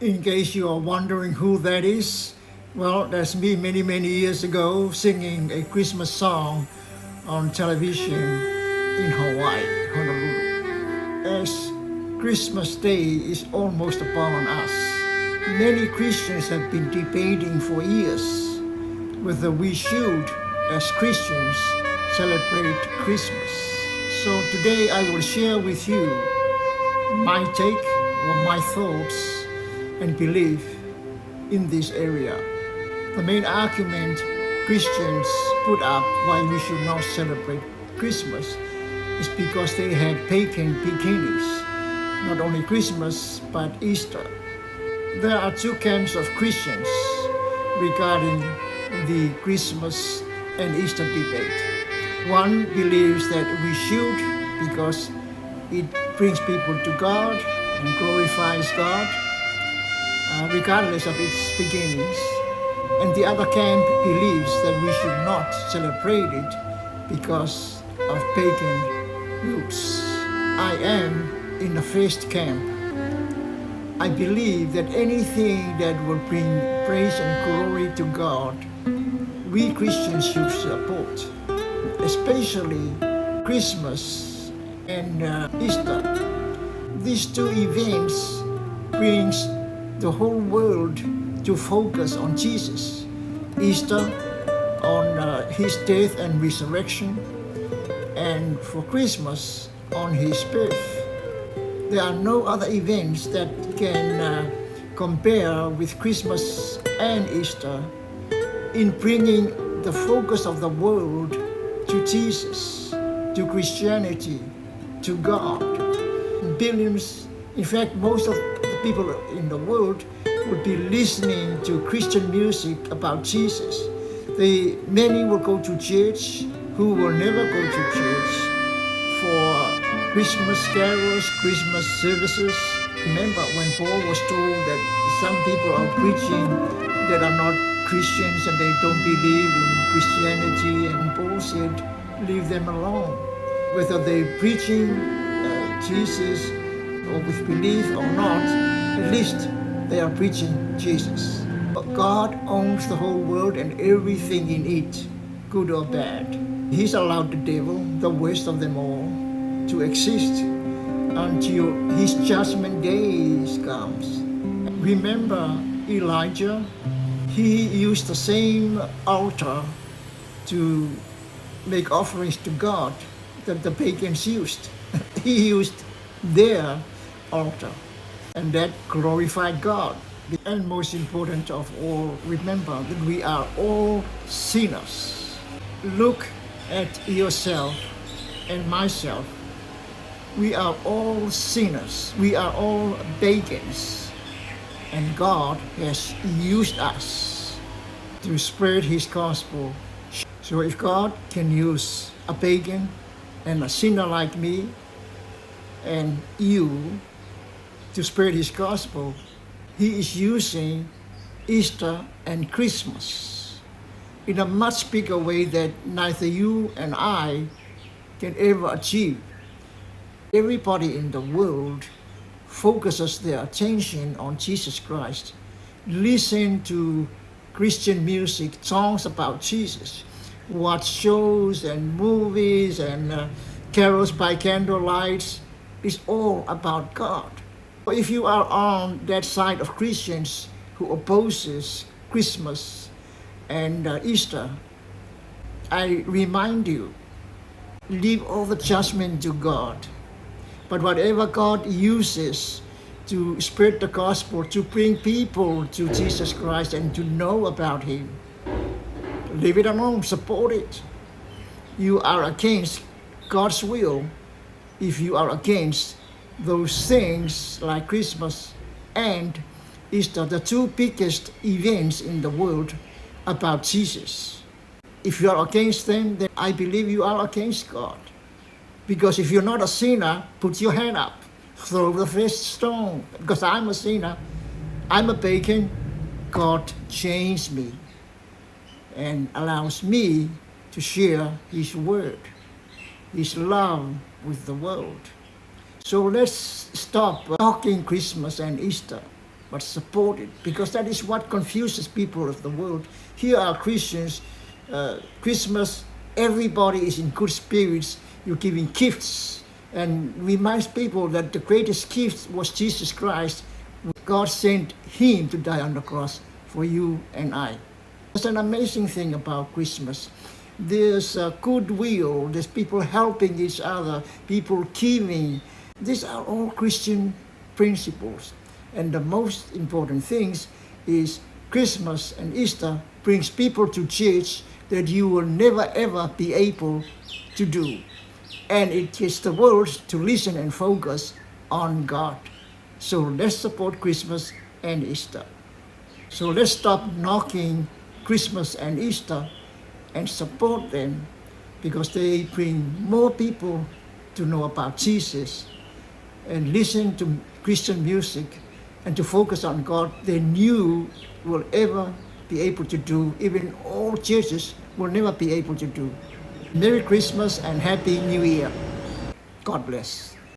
In case you are wondering who that is, well, that's me many, many years ago singing a Christmas song on television in Hawaii, Honolulu. As Christmas Day is almost upon us, many Christians have been debating for years whether we should, as Christians, celebrate Christmas. So today I will share with you my take or my thoughts and belief in this area. The main argument Christians put up why we should not celebrate Christmas is because they had pagan beginnings, not only Christmas but Easter. There are two camps of Christians regarding the Christmas and Easter debate. One believes that we should because it brings people to God and glorifies God, regardless of its beginnings. And the other camp believes that we should not celebrate it because of pagan roots. I am in the first camp. I believe that anything that will bring praise and glory to God, we Christians should support, especially Christmas and Easter. These two events brings the whole world to focus on Jesus. Easter on his death and resurrection, and for Christmas on his birth. There are no other events that can compare with Christmas and Easter in bringing the focus of the world to Jesus, to Christianity, to God. Billions, in fact, most of the people in the world would be listening to Christian music about Jesus. Many will go to church who will never go to church for Christmas carols, Christmas services. Remember when Paul was told that some people are preaching that are not Christians and they don't believe in Christianity, and Paul said, leave them alone. Whether they're preaching Jesus or with belief or not, at least they are preaching Jesus. But God owns the whole world and everything in it, good or bad. He's allowed the devil, the worst of them all, to exist until his judgment days comes. Remember Elijah? He used the same altar to make offerings to God that the pagans used. He used their altar, and that glorified God. And most important of all, remember that we are all sinners. Look at yourself and myself. We are all sinners. We are all pagans. And God has used us to spread his gospel. So if God can use a pagan and a sinner like me and you to spread his gospel, he is using Easter and Christmas in a much bigger way that neither you and I can ever achieve. Everybody in the world focuses their attention on Jesus Christ. Listen to Christian music, songs about Jesus. Watch shows and movies and carols by candlelight. It's all about God. If you are on that side of Christians who opposes Christmas and Easter, I remind you, leave all the judgment to God. But whatever God uses to spread the gospel, to bring people to Jesus Christ and to know about him, leave it alone, support it. You are against God's will if you are against those things like Christmas and Easter, the two biggest events in the world about Jesus. If you are against them, then I believe you are against God. Because if you're not a sinner, put your hand up, throw the first stone. Because I'm a sinner, I'm a pagan, God changed me and allows me to share his word, his love with the world. So let's stop talking Christmas and Easter but support it, because that is what confuses people of the world. Here are Christians, Christmas, everybody is in good spirits, you're giving gifts, and reminds people that the greatest gift was Jesus Christ. God sent him to die on the cross for you and I. It's an amazing thing about Christmas. There's goodwill, there's people helping each other, people giving. These are all Christian principles. And the most important things is Christmas and Easter brings people to church that you will never ever be able to do. And it gets the world to listen and focus on God. So let's support Christmas and Easter. So let's stop knocking Christmas and Easter and support them, because they bring more people to know about Jesus and listen to Christian music and to focus on God than you will ever be able to do, even all churches will never be able to do. Merry Christmas and Happy New Year. God bless.